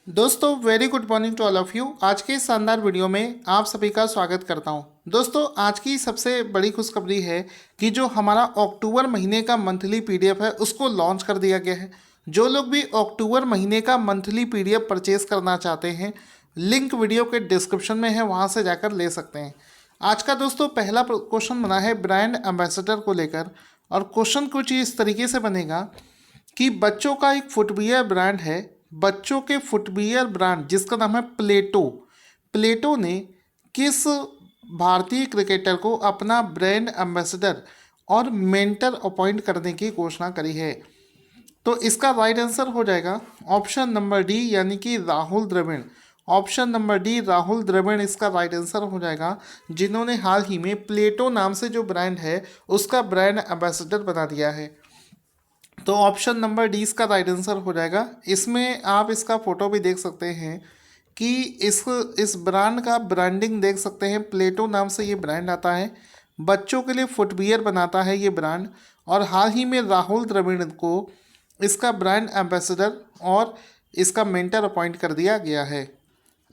दोस्तों very good morning to all of you. आज के इस शानदार वीडियो में आप सभी का स्वागत करता हूं। दोस्तों आज की सबसे बड़ी खुशखबरी है कि जो हमारा अक्टूबर महीने का मंथली पीडीएफ है उसको लॉन्च कर दिया गया है। जो लोग भी अक्टूबर महीने का मंथली पीडीएफ परचेज करना चाहते हैं, लिंक वीडियो के डिस्क्रिप्शन में है, वहाँ से जाकर ले सकते हैं। आज का दोस्तों पहला क्वेश्चन बना है ब्रांड एम्बेसडर को लेकर, और क्वेश्चन कुछ इस तरीके से बनेगा कि बच्चों का एक फुटवियर ब्रांड है, बच्चों के फुटवियर ब्रांड जिसका नाम है प्लेटो। प्लेटो ने किस भारतीय क्रिकेटर को अपना ब्रांड एम्बेसडर और मेंटर अपॉइंट करने की घोषणा करी है? तो इसका राइट आंसर हो जाएगा ऑप्शन नंबर डी, यानी कि Rahul Dravid. Option number D Rahul Dravid इसका राइट आंसर हो जाएगा, जिन्होंने हाल ही में प्लेटो नाम से जो ब्रांड है उसका ब्रांड एम्बेसडर बना दिया है। तो ऑप्शन नंबर डी इसका राइट आंसर हो जाएगा। इसमें आप इसका फ़ोटो भी देख सकते हैं कि इस ब्रांड का ब्रांडिंग देख सकते हैं। प्लेटो नाम से ये ब्रांड आता है, बच्चों के लिए फुटवियर बनाता है ये ब्रांड, और हाल ही में राहुल द्रविड़ को इसका ब्रांड एम्बेसडर और इसका मेंटर अपॉइंट कर दिया गया है।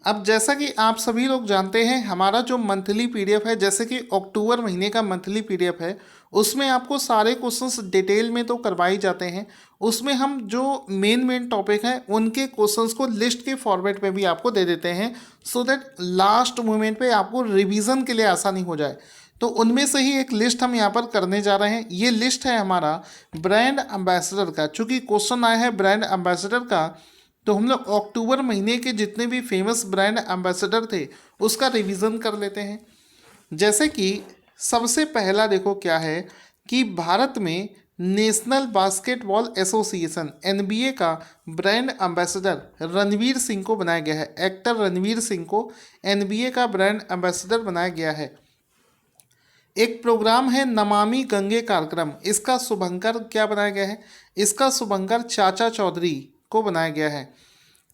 अब जैसा कि आप सभी लोग जानते हैं, हमारा जो मंथली पीडीएफ है, जैसे कि अक्टूबर महीने का मंथली पीडीएफ है, उसमें आपको सारे क्वेश्चंस डिटेल में तो करवाए जाते हैं। उसमें हम जो मेन टॉपिक हैं उनके क्वेश्चंस को लिस्ट के फॉर्मेट में भी आपको दे देते हैं, सो दैट लास्ट मोमेंट पे आपको रिवीजन के लिए आसानी हो जाए। तो उनमें से ही एक लिस्ट हम यहाँ पर करने जा रहे हैं। ये लिस्ट है हमारा ब्रांड एम्बेसडर का। चूँकि क्वेश्चन आया है ब्रांड एम्बेसडर का, तो हम लोग अक्टूबर महीने के जितने भी फेमस ब्रांड एम्बेसडर थे उसका रिवीजन कर लेते हैं। जैसे कि सबसे पहला देखो क्या है कि भारत में नेशनल बास्केटबॉल एसोसिएशन एनबीए का ब्रांड एम्बेसडर रणवीर सिंह को बनाया गया है। एक्टर रणवीर सिंह को एनबीए का ब्रांड एम्बेसडर बनाया गया है। एक प्रोग्राम है नमामि गंगे कार्यक्रम, इसका शुभंकर क्या बनाया गया है? इसका शुभंकर चाचा चौधरी को बनाया गया है।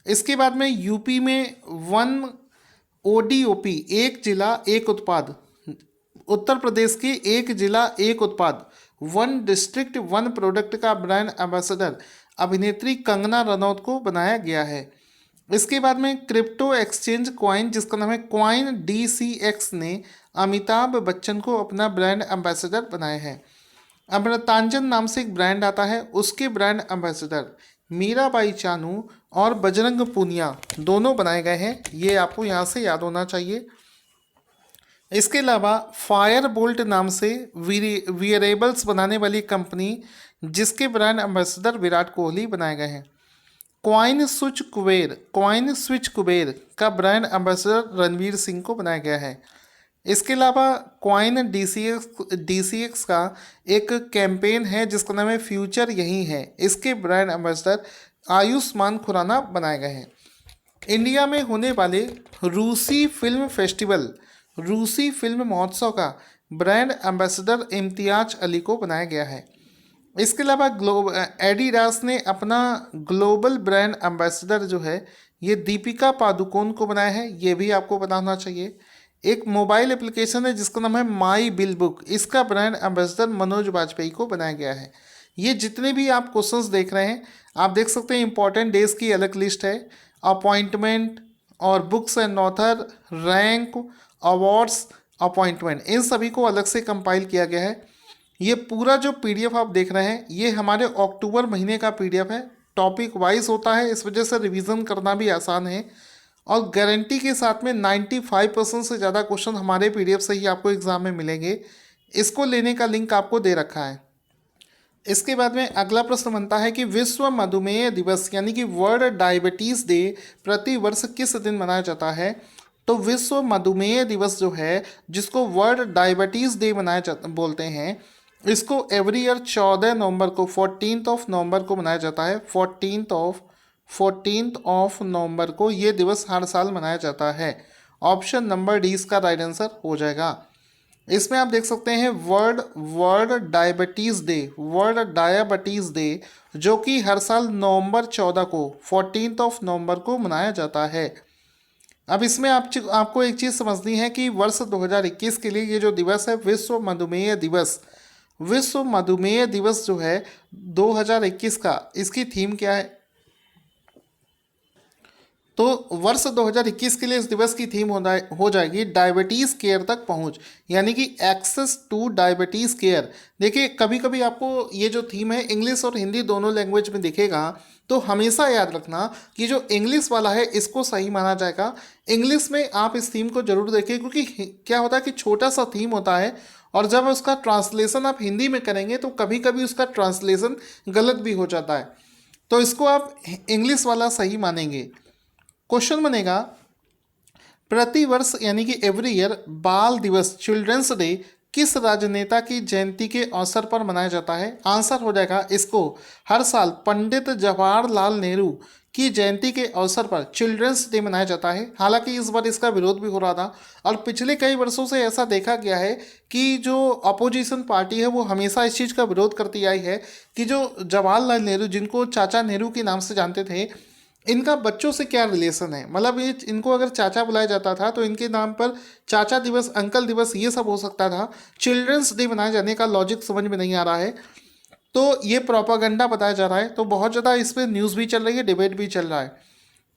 इसके बाद में यूपी में वन ओडीओपी एक जिला एक उत्पाद, उत्तर प्रदेश के एक जिला एक उत्पाद वन डिस्ट्रिक्ट वन प्रोडक्ट का ब्रांड एम्बेसडर अभिनेत्री कंगना रनौत को बनाया गया है। इसके बाद में क्रिप्टो एक्सचेंज क्वाइन जिसका नाम है क्वाइन DCX ने अमिताभ बच्चन को अपना ब्रांड एम्बेसडर बनाया है। अमृतांजन नाम से एक ब्रांड आता है, उसके ब्रांड एम्बेसडर मीराबाई चानू और बजरंग पूनिया दोनों बनाए गए हैं। ये आपको यहाँ से याद होना चाहिए। इसके अलावा फायर बोल्ट नाम से वियरेबल्स बनाने वाली कंपनी जिसके ब्रांड एम्बेसडर विराट कोहली बनाए गए हैं। क्वाइन स्विच कुबेर का ब्रांड एम्बेसडर रणवीर सिंह को बनाया गया है। इसके अलावा क्वाइन DCX का एक कैंपेन है जिसका नाम है फ्यूचर यही है, इसके ब्रांड एम्बेसडर आयुष्मान खुराना बनाए गए हैं। इंडिया में होने वाले रूसी फिल्म महोत्सव का ब्रांड एम्बेसडर इम्तियाज अली को बनाया गया है। इसके अलावा एडिडास ने अपना ग्लोबल ब्रांड एम्बेसडर जो है ये दीपिका पादुकोण को बनाया है, ये भी आपको पता होना चाहिए। एक मोबाइल एप्लीकेशन है जिसका नाम है माई बिल बुक, इसका ब्रांड एम्बेसडर मनोज वाजपेयी को बनाया गया है। ये जितने भी आप क्वेश्चंस देख रहे हैं, आप देख सकते हैं इंपॉर्टेंट डेज की अलग लिस्ट है, अपॉइंटमेंट और books and author, rank, awards, appointment, इन सभी को अलग से कंपाइल किया गया है। ये पूरा जो पीडीएफ आप देख रहे हैं ये हमारे अक्टूबर महीने का पीडीएफ है। टॉपिक वाइज होता है, इस वजह से रिवीजन करना भी आसान है, और गारंटी के साथ में 95% से ज़्यादा क्वेश्चन हमारे पीडीएफ से ही आपको एग्जाम में मिलेंगे। इसको लेने का लिंक आपको दे रखा है। इसके बाद में अगला प्रश्न बनता है कि विश्व मधुमेह दिवस यानी कि वर्ल्ड डायबिटीज़ डे प्रति वर्ष किस दिन मनाया जाता है? तो विश्व मधुमेह दिवस जो है, जिसको वर्ल्ड डायबिटीज़ डे बोलते हैं, इसको एवरी ईयर 14 नवंबर को 14 नवंबर को मनाया जाता है। 14 नवंबर को ये दिवस हर साल मनाया जाता है। ऑप्शन नंबर डी इसका राइट आंसर हो जाएगा। इसमें आप देख सकते हैं वर्ल्ड डायबिटीज़ डे जो कि हर साल नवंबर 14 को 14 नवंबर को मनाया जाता है। अब इसमें आपको एक चीज़ समझनी है कि वर्ष 2021 के लिए ये जो दिवस है विश्व मधुमेह दिवस जो है 2021 का, इसकी थीम क्या है? तो वर्ष 2021 के लिए इस दिवस की थीम हो जाएगी डायबिटीज़ केयर तक पहुंच, यानी कि एक्सेस टू डायबिटीज़ केयर। देखिए कभी कभी आपको ये जो थीम है इंग्लिश और हिंदी दोनों लैंग्वेज में दिखेगा, तो हमेशा याद रखना कि जो इंग्लिश वाला है इसको सही माना जाएगा। इंग्लिश में आप इस थीम को जरूर देखें, क्योंकि क्या होता है कि छोटा सा थीम होता है और जब उसका ट्रांसलेशन आप हिंदी में करेंगे तो कभी कभी उसका ट्रांसलेशन गलत भी हो जाता है, तो इसको आप इंग्लिश वाला सही मानेंगे। क्वेश्चन बनेगा प्रतिवर्ष यानी कि एवरी ईयर बाल दिवस चिल्ड्रंस डे किस राजनेता की जयंती के अवसर पर मनाया जाता है? आंसर हो जाएगा इसको हर साल पंडित जवाहरलाल नेहरू की जयंती के अवसर पर चिल्ड्रंस डे मनाया जाता है। हालांकि इस बार इसका विरोध भी हो रहा था और पिछले कई वर्षों से ऐसा देखा गया है कि जो अपोजिशन पार्टी है वो हमेशा इस चीज़ का विरोध करती आई है कि जो जवाहरलाल नेहरू, जिनको चाचा नेहरू के नाम से जानते थे, इनका बच्चों से क्या रिलेशन है। मतलब ये इनको अगर चाचा बुलाया जाता था तो इनके नाम पर चाचा दिवस, अंकल दिवस, ये सब हो सकता था। चिल्ड्रंस डे मनाए जाने का लॉजिक समझ में नहीं आ रहा है, तो ये प्रोपागंडा बताया जा रहा है। तो बहुत ज़्यादा इस पर न्यूज़ भी चल रही है, डिबेट भी चल रहा है।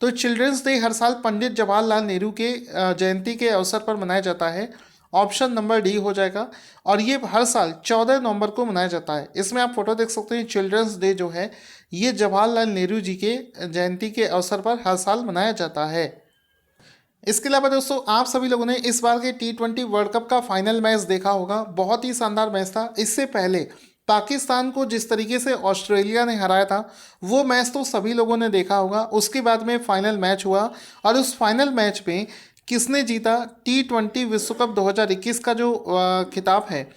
तो चिल्ड्रंस डे हर साल पंडित जवाहरलाल नेहरू के जयंती के अवसर पर मनाया जाता है। ऑप्शन नंबर डी हो जाएगा। और ये हर साल 14 नवंबर को मनाया जाता है। इसमें आप फोटो देख सकते हैं, चिल्ड्रंस डे जो है ये जवाहरलाल नेहरू जी के जयंती के अवसर पर हर साल मनाया जाता है। इसके अलावा दोस्तों आप सभी लोगों ने इस बार के T20 वर्ल्ड कप का फाइनल मैच देखा होगा। बहुत ही शानदार मैच था। इससे पहले पाकिस्तान को जिस तरीके से ऑस्ट्रेलिया ने हराया था वो मैच तो सभी लोगों ने देखा होगा। उसके बाद में फाइनल मैच हुआ और उस फाइनल मैच में किसने जीता? T20 विश्व कप 2021 का जो खिताब है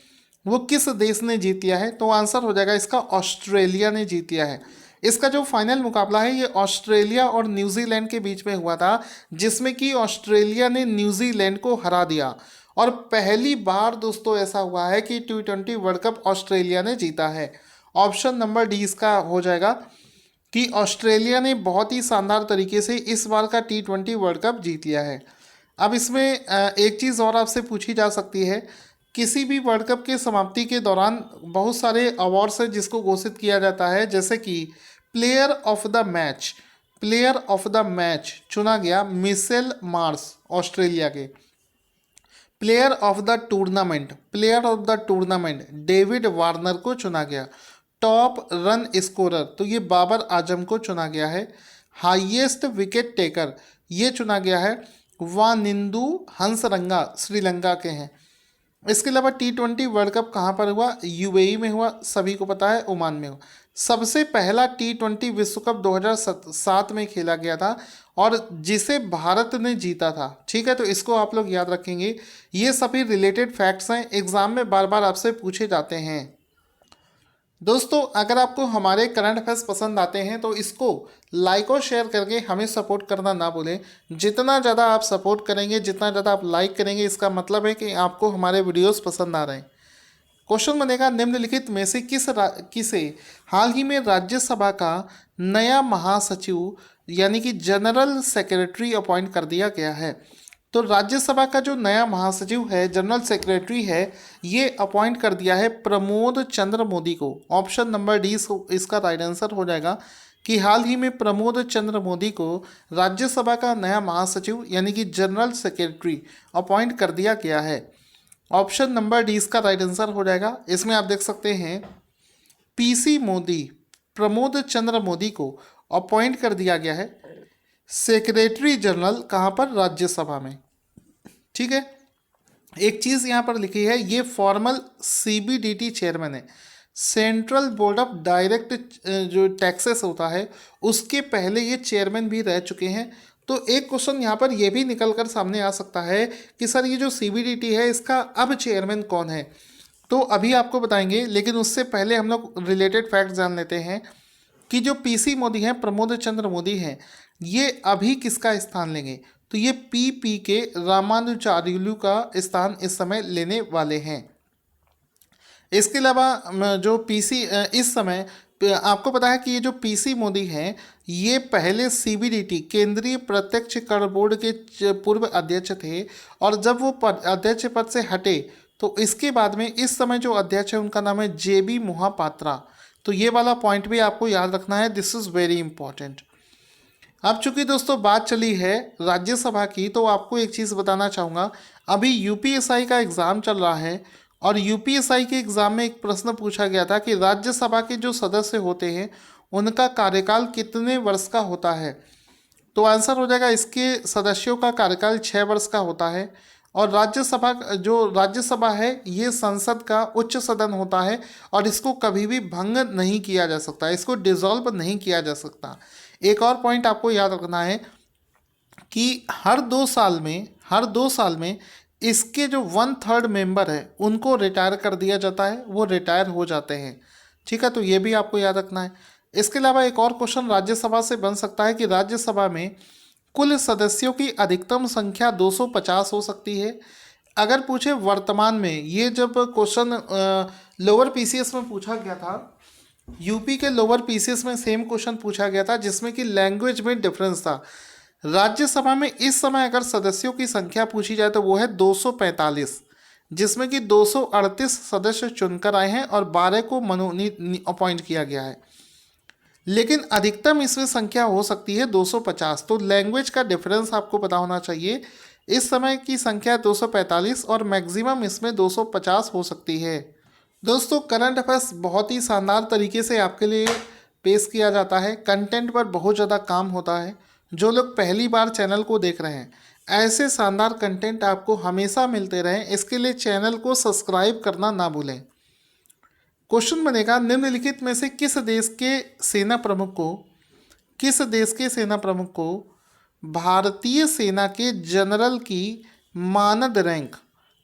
वो किस देश ने जीत लिया है? तो आंसर हो जाएगा इसका ऑस्ट्रेलिया ने जीत लिया है। इसका जो फाइनल मुकाबला है ये ऑस्ट्रेलिया और न्यूजीलैंड के बीच में हुआ था, जिसमें कि ऑस्ट्रेलिया ने न्यूजीलैंड को हरा दिया। और पहली बार दोस्तों ऐसा हुआ है कि T20 वर्ल्ड कप ऑस्ट्रेलिया ने जीता है। ऑप्शन नंबर डी इसका हो जाएगा कि ऑस्ट्रेलिया ने बहुत ही शानदार तरीके से इस बार का T20 वर्ल्ड कप जीत लिया है। अब इसमें एक चीज़ और आपसे पूछी जा सकती है, किसी भी वर्ल्ड कप के समाप्ति के दौरान बहुत सारे अवार्ड्स हैं जिसको घोषित किया जाता है, जैसे कि player of the match. Player of the match चुना गया मिशेल मार्श ऑस्ट्रेलिया के। Player of the tournament, player of the tournament David Warner को चुना गया। टॉप रन स्कोरर तो ये बाबर आजम को चुना गया है। हाईएस्ट विकेट टेकर ये चुना गया है वानिंदु हंसरंगा, श्रीलंका के हैं। इसके अलावा T20 वर्ल्ड कप कहाँ पर हुआ? यूएई में हुआ, सभी को पता है, ओमान में हुआ। सबसे पहला T20 विश्व कप 2007 में खेला गया था और जिसे भारत ने जीता था। ठीक है, तो इसको आप लोग याद रखेंगे। ये सभी रिलेटेड फैक्ट्स हैं, एग्जाम में बार बार आपसे पूछे जाते हैं। दोस्तों अगर आपको हमारे करंट अफेयर्स पसंद आते हैं तो इसको लाइक और शेयर करके हमें सपोर्ट करना ना भूलें। जितना ज़्यादा आप सपोर्ट करेंगे, जितना ज़्यादा आप लाइक करेंगे, इसका मतलब है कि आपको हमारे वीडियोस पसंद आ रहे हैं। क्वेश्चन बनेगा निम्नलिखित में से किसे हाल ही में राज्यसभा का नया महासचिव यानी कि जनरल सेक्रेटरी अपॉइंट कर दिया गया है? तो राज्यसभा का जो नया महासचिव है, जनरल सेक्रेटरी है, ये अपॉइंट कर दिया है प्रमोद चंद्र मोदी को। ऑप्शन नंबर डी इसका राइट आंसर हो जाएगा कि हाल ही में प्रमोद चंद्र मोदी को राज्यसभा का नया महासचिव यानी कि जनरल सेक्रेटरी अपॉइंट कर दिया गया है। ऑप्शन नंबर डी इसका राइट आंसर हो जाएगा। इसमें आप देख सकते हैं पीसी मोदी, प्रमोद चंद्र मोदी को अपॉइंट कर दिया गया है सेक्रेटरी जनरल, कहाँ पर? राज्यसभा में। ठीक है, एक चीज़ यहाँ पर लिखी है, ये फॉर्मल CBDT चेयरमैन है, सेंट्रल बोर्ड ऑफ डायरेक्ट जो टैक्सेस होता है उसके पहले ये चेयरमैन भी रह चुके हैं। तो एक क्वेश्चन यहाँ पर ये भी निकल कर सामने आ सकता है कि सर ये जो CBDT है इसका अब चेयरमैन कौन है? तो अभी आपको बताएंगे, लेकिन उससे पहले हम लोग रिलेटेड फैक्ट जान लेते हैं कि जो PC मोदी हैं, प्रमोद चंद्र मोदी हैं, ये अभी किसका स्थान लेंगे? तो ये PP के रामानुजाचार्युलू का स्थान इस समय लेने वाले हैं। इसके अलावा जो PC इस समय आपको पता है कि ये जो PC मोदी हैं ये पहले CBDT केंद्रीय प्रत्यक्ष कर बोर्ड के पूर्व अध्यक्ष थे और जब वो अध्यक्ष पद से हटे तो इसके बाद में इस समय जो अध्यक्ष है उनका नाम है JB मोहापात्रा। तो ये वाला पॉइंट भी आपको याद रखना है, दिस इज़ वेरी इंपॉर्टेंट। अब चूंकि दोस्तों बात चली है राज्यसभा की, तो आपको एक चीज़ बताना चाहूँगा। अभी यूपीएसआई का एग्ज़ाम चल रहा है और यूपीएसआई के एग्ज़ाम में एक प्रश्न पूछा गया था कि राज्यसभा के जो सदस्य होते हैं उनका कार्यकाल कितने वर्ष का होता है। तो आंसर हो जाएगा, इसके सदस्यों का कार्यकाल 6 वर्ष का होता है। और राज्यसभा, जो राज्यसभा है ये संसद का उच्च सदन होता है और इसको कभी भी भंग नहीं किया जा सकता, इसको डिसॉल्व नहीं किया जा सकता। एक और पॉइंट आपको याद रखना है कि हर 2 साल में इसके जो 1/3 मेंबर है उनको रिटायर कर दिया जाता है, वो रिटायर हो जाते हैं। ठीक है, तो ये भी आपको याद रखना है। इसके अलावा एक और क्वेश्चन राज्यसभा से बन सकता है कि राज्यसभा में कुल सदस्यों की अधिकतम संख्या 250 हो सकती है। अगर पूछे वर्तमान में, ये जब क्वेश्चन लोअर पीसीएस में पूछा गया था, यूपी के लोअर पीसीएस में सेम क्वेश्चन पूछा गया था जिसमें कि लैंग्वेज में डिफरेंस था। राज्यसभा में इस समय अगर सदस्यों की संख्या पूछी जाए तो वो है 245, जिसमें कि 238 सदस्य चुनकर आए हैं और 12 को मनोनीत अपॉइंट किया गया है। लेकिन अधिकतम इसमें संख्या हो सकती है 250। तो लैंग्वेज का डिफरेंस आपको पता होना चाहिए। इस समय की संख्या 245 और मैक्सिमम इसमें 250 हो सकती है। दोस्तों करंट अफेयर्स बहुत ही शानदार तरीके से आपके लिए पेश किया जाता है। कंटेंट पर बहुत ज़्यादा काम होता है। जो लोग पहली बार चैनल को देख रहे हैं, ऐसे शानदार कंटेंट आपको हमेशा मिलते रहें, इसके लिए चैनल को सब्सक्राइब करना ना भूलें। क्वेश्चन बनेगा, निम्नलिखित में से किस देश के सेना प्रमुख को भारतीय सेना के जनरल की मानद रैंक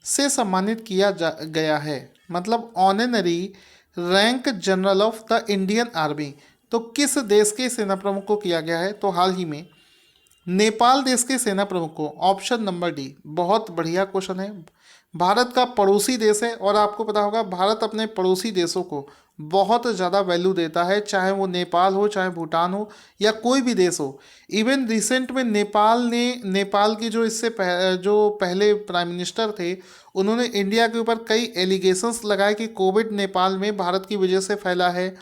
से सम्मानित किया गया है। मतलब honorary rank general of the Indian army. तो किस देश के सेना प्रमुख को किया गया है? तो हाल ही में नेपाल देश के सेना प्रमुख को। Option number D. बहुत बढ़िया क्वेश्चन है। भारत का पड़ोसी देश है और आपको पता होगा भारत अपने पड़ोसी देशों को बहुत ज़्यादा वैल्यू देता है, चाहे वो नेपाल हो, चाहे भूटान हो, या कोई भी देश हो। इवन रिसेंट में नेपाल की जो पहले प्राइम मिनिस्टर थे, उन्होंने इंडिया के ऊपर कई एलिगेशंस लगाए कि कोविड नेपाल में भारत की वजह से फैला है।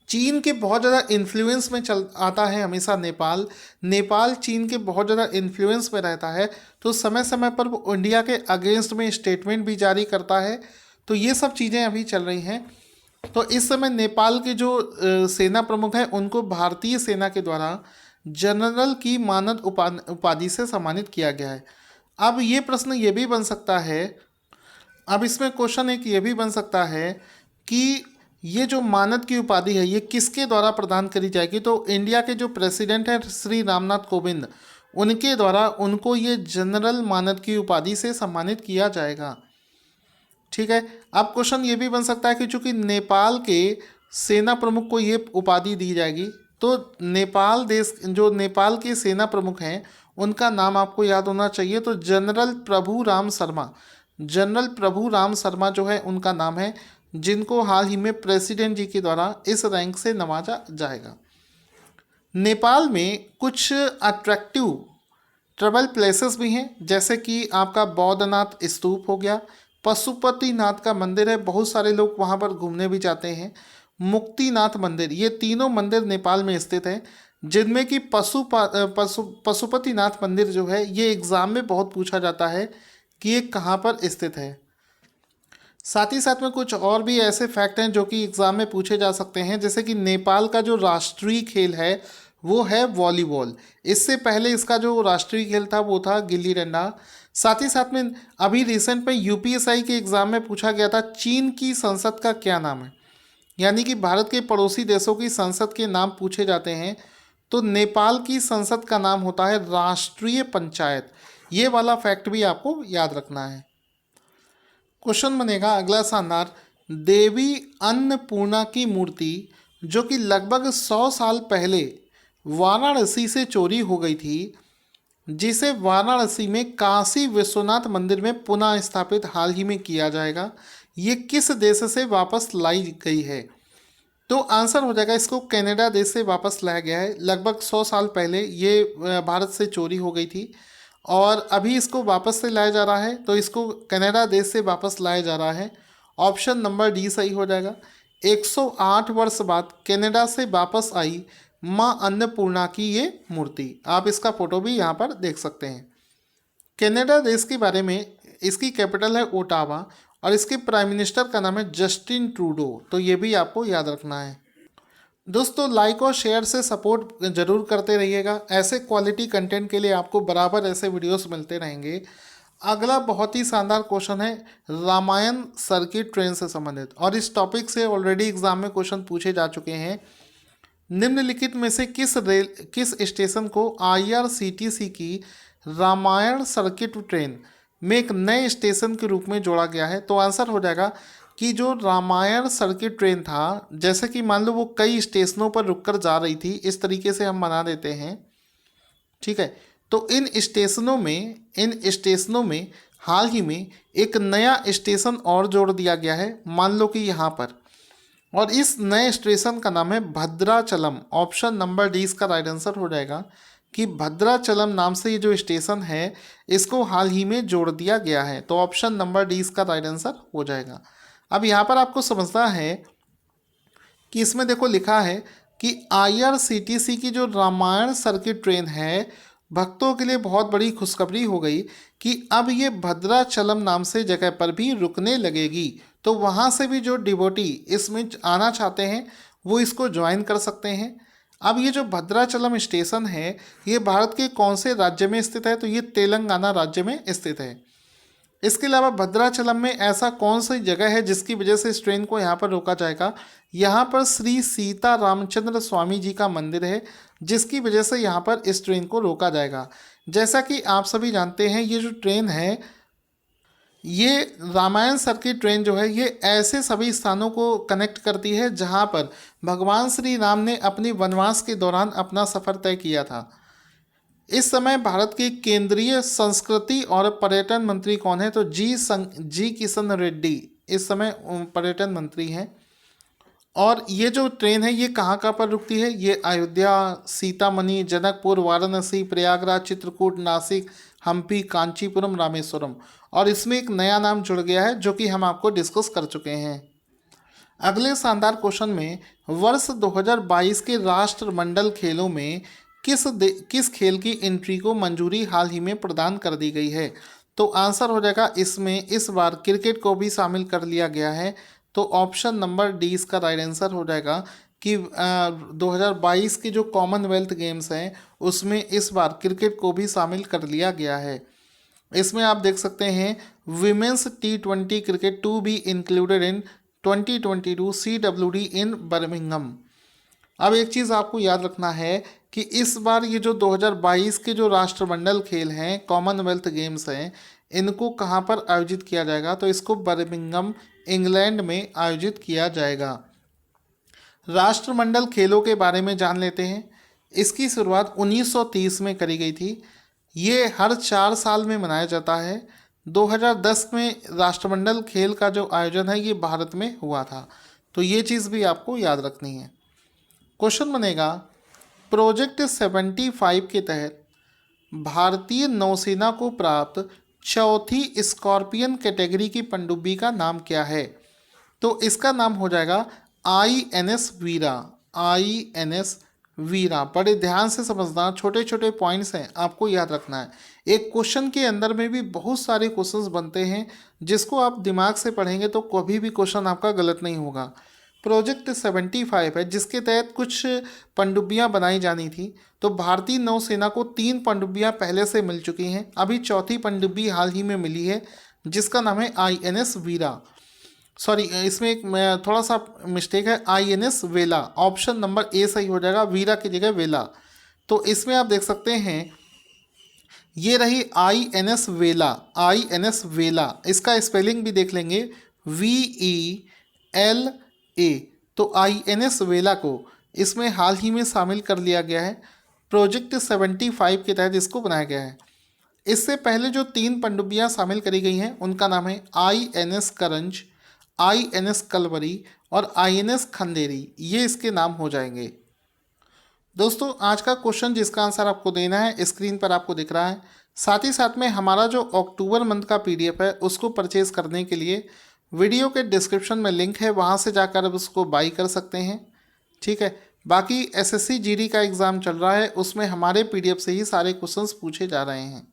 चीन के बहुत ज़्यादा इन्फ्लुएंस में चल आता है हमेशा नेपाल चीन के बहुत ज़्यादा इन्फ्लुएंस में रहता है। तो समय समय पर वो इंडिया के अगेंस्ट में स्टेटमेंट भी जारी करता है। तो ये सब चीज़ें अभी चल रही हैं। तो इस समय नेपाल के जो सेना प्रमुख हैं उनको भारतीय सेना के द्वारा जनरल की मानद उपाधि से सम्मानित किया गया है। अब ये प्रश्न ये भी बन सकता है, अब इसमें क्वेश्चन एक ये भी बन सकता है कि ये जो मानद की उपाधि है ये किसके द्वारा प्रदान करी जाएगी। तो इंडिया के जो प्रेसिडेंट हैं श्री रामनाथ कोविंद, उनके द्वारा उनको ये जनरल मानद की उपाधि से सम्मानित किया जाएगा। ठीक है, अब क्वेश्चन ये भी बन सकता है कि चूंकि नेपाल के सेना प्रमुख को ये उपाधि दी जाएगी, तो नेपाल के सेना प्रमुख हैं उनका नाम आपको याद होना चाहिए। तो जनरल प्रभु राम शर्मा जो है उनका नाम है, जिनको हाल ही में प्रेसिडेंट जी के द्वारा इस रैंक से नवाजा जाएगा। नेपाल में कुछ अट्रैक्टिव ट्रैवल प्लेसेस भी हैं, जैसे कि आपका बौद्धनाथ स्तूप हो गया, पशुपतिनाथ का मंदिर है, बहुत सारे लोग वहाँ पर घूमने भी जाते हैं, मुक्तिनाथ मंदिर। ये तीनों मंदिर नेपाल में स्थित हैं, जिनमें कि पशुपतिनाथ मंदिर जो है ये एग्ज़ाम में बहुत पूछा जाता है कि ये कहाँ पर स्थित है। साथ ही साथ में कुछ और भी ऐसे फैक्ट हैं जो कि एग्ज़ाम में पूछे जा सकते हैं, जैसे कि नेपाल का जो राष्ट्रीय खेल है वो है वॉलीबॉल। इससे पहले इसका जो राष्ट्रीय खेल था वो था गिल्ली डंडा। साथ ही साथ में अभी रिसेंट में यूपीएसआई के एग्ज़ाम में पूछा गया था चीन की संसद का क्या नाम है। यानी कि भारत के पड़ोसी देशों की संसद के नाम पूछे जाते हैं, तो नेपाल की संसद का नाम होता है राष्ट्रीय पंचायत। ये वाला फैक्ट भी आपको याद रखना है। क्वेश्चन बनेगा अगला शानदार, देवी अन्नपूर्णा की मूर्ति जो कि लगभग 100 साल पहले वाराणसी से चोरी हो गई थी, जिसे वाराणसी में काशी विश्वनाथ मंदिर में पुनः स्थापित हाल ही में किया जाएगा, ये किस देश से वापस लाई गई है। तो आंसर हो जाएगा, इसको कनाडा देश से वापस लाया गया है। लगभग 100 साल पहले ये भारत से चोरी हो गई थी और अभी इसको वापस से लाया जा रहा है, तो इसको कनाडा देश से वापस लाया जा रहा है। ऑप्शन नंबर डी सही हो जाएगा। 108 वर्ष बाद कनाडा से वापस आई माँ अन्नपूर्णा की ये मूर्ति। आप इसका फोटो भी यहाँ पर देख सकते हैं। कनाडा देश के बारे में, इसकी कैपिटल है ओटावा और इसके प्राइम मिनिस्टर का नाम है जस्टिन ट्रूडो। तो ये भी आपको याद रखना है। दोस्तों लाइक और शेयर से सपोर्ट जरूर करते रहिएगा। ऐसे क्वालिटी कंटेंट के लिए आपको बराबर ऐसे वीडियोस मिलते रहेंगे। अगला बहुत ही शानदार क्वेश्चन है रामायण सर्किट ट्रेन से संबंधित, और इस टॉपिक से ऑलरेडी एग्जाम में क्वेश्चन पूछे जा चुके हैं। निम्नलिखित में से किस स्टेशन को IRCTC की रामायण सर्किट ट्रेन में एक नए स्टेशन के रूप में जोड़ा गया है? तो आंसर हो जाएगा कि जो रामायण सर्किट ट्रेन था, जैसे कि मान लो वो कई स्टेशनों पर रुककर जा रही थी, इस तरीके से हम बना देते हैं, ठीक है। तो इन स्टेशनों में हाल ही में एक नया स्टेशन और जोड़ दिया गया है, मान लो कि यहाँ पर, और इस नए स्टेशन का नाम है भद्राचलम। ऑप्शन नंबर डी इसका राइट आंसर हो जाएगा कि भद्राचलम नाम से ये जो स्टेशन है इसको हाल ही में जोड़ दिया गया है। तो ऑप्शन नंबर डी इसका राइट आंसर हो जाएगा। अब यहाँ पर आपको समझना है कि इसमें देखो लिखा है कि IRCTC की जो रामायण सर्किट ट्रेन है, भक्तों के लिए बहुत बड़ी खुशखबरी हो गई कि अब ये भद्राचलम नाम से जगह पर भी रुकने लगेगी। तो वहाँ से भी जो डिवोटी इसमें आना चाहते हैं वो इसको ज्वाइन कर सकते हैं। अब ये जो भद्राचलम स्टेशन है ये भारत के कौन से राज्य में स्थित है? तो ये तेलंगाना राज्य में स्थित है। इसके अलावा भद्राचलम में ऐसा कौन सी जगह है जिसकी वजह से इस ट्रेन को यहाँ पर रोका जाएगा? यहाँ पर श्री सीता रामचंद्र स्वामी जी का मंदिर है, जिसकी वजह से यहाँ पर इस ट्रेन को रोका जाएगा। जैसा कि आप सभी जानते हैं ये जो ट्रेन है, ये रामायण सर्किट ट्रेन जो है ये ऐसे सभी स्थानों को कनेक्ट करती है जहाँ पर भगवान श्री राम ने अपनी वनवास के दौरान अपना सफ़र तय किया था। इस समय भारत के केंद्रीय संस्कृति और पर्यटन मंत्री कौन है? तो जी किशन रेड्डी इस समय पर्यटन मंत्री हैं। और ये जो ट्रेन है ये कहाँ पर रुकती है? ये अयोध्या, सीतामढ़ी, जनकपुर, वाराणसी, प्रयागराज, चित्रकूट, नासिक, हम्पी, कांचीपुरम, रामेश्वरम, और इसमें एक नया नाम जुड़ गया है जो कि हम आपको डिस्कस कर चुके हैं। अगले शानदार क्वेश्चन में वर्ष 2022 के राष्ट्रमंडल खेलों में किस खेल की एंट्री को मंजूरी हाल ही में प्रदान कर दी गई है? तो आंसर हो जाएगा इसमें इस बार क्रिकेट को भी शामिल कर लिया गया है। तो ऑप्शन नंबर डी इसका राइट आंसर हो जाएगा कि 2022 के जो कॉमनवेल्थ गेम्स हैं उसमें इस बार क्रिकेट को भी शामिल कर लिया गया है। इसमें आप देख सकते हैं women's T20 cricket to be included in 2022 CWD in Birmingham. अब एक चीज़ आपको याद रखना है कि इस बार ये जो 2022 के जो राष्ट्रमंडल खेल हैं, कॉमनवेल्थ गेम्स हैं, इनको कहाँ पर आयोजित किया जाएगा? तो इसको बर्मिंघम इंग्लैंड में आयोजित किया जाएगा। राष्ट्रमंडल खेलों के बारे में जान लेते हैं। इसकी शुरुआत 1930 में करी गई थी। ये हर 4 साल में मनाया जाता है। 2010 में राष्ट्रमंडल खेल का जो आयोजन है ये भारत में हुआ था। तो ये चीज़ भी आपको याद रखनी है। क्वेश्चन बनेगा प्रोजेक्ट 75 के तहत भारतीय नौसेना को प्राप्त चौथी स्कॉर्पियन कैटेगरी की पनडुब्बी का नाम क्या है? तो इसका नाम हो जाएगा INS वीरा। INS वीरा। बड़े ध्यान से समझना, छोटे छोटे पॉइंट्स हैं, आपको याद रखना है। एक क्वेश्चन के अंदर में भी बहुत सारे क्वेश्चंस बनते हैं जिसको आप दिमाग से पढ़ेंगे तो कभी भी क्वेश्चन आपका गलत नहीं होगा। प्रोजेक्ट 75 है जिसके तहत कुछ पनडुब्बियाँ बनाई जानी थी। तो भारतीय नौसेना को 3 पनडुब्बियाँ पहले से मिल चुकी हैं, अभी चौथी पनडुब्बी हाल ही में मिली है जिसका नाम है INS वीरा। सॉरी, इसमें एक थोड़ा सा मिस्टेक है, INS वेला। ऑप्शन नंबर ए सही हो जाएगा, वीरा की जगह वेला। तो इसमें आप देख सकते हैं ये रही INS वेला। INS वेला, इसका स्पेलिंग भी देख लेंगे, VELA। तो INS वेला को इसमें हाल ही में शामिल कर लिया गया है। प्रोजेक्ट 75 के तहत इसको बनाया गया है। इससे पहले जो 3 पनडुब्बियाँ शामिल करी गई हैं उनका नाम है INS करंज, INS कलवरी और INS खंदेरी। ये इसके नाम हो जाएंगे। दोस्तों आज का क्वेश्चन जिसका आंसर आपको देना है स्क्रीन पर आपको दिख रहा है। साथ ही साथ में हमारा जो अक्टूबर मंथ का PDF है उसको परचेज़ करने के लिए वीडियो के डिस्क्रिप्शन में लिंक है, वहाँ से जाकर आप उसको बाई कर सकते हैं। ठीक है, बाकी एसएससी जीडी का एग्ज़ाम चल रहा है, उसमें हमारे पीडीएफ से ही सारे क्वेश्चंस पूछे जा रहे हैं।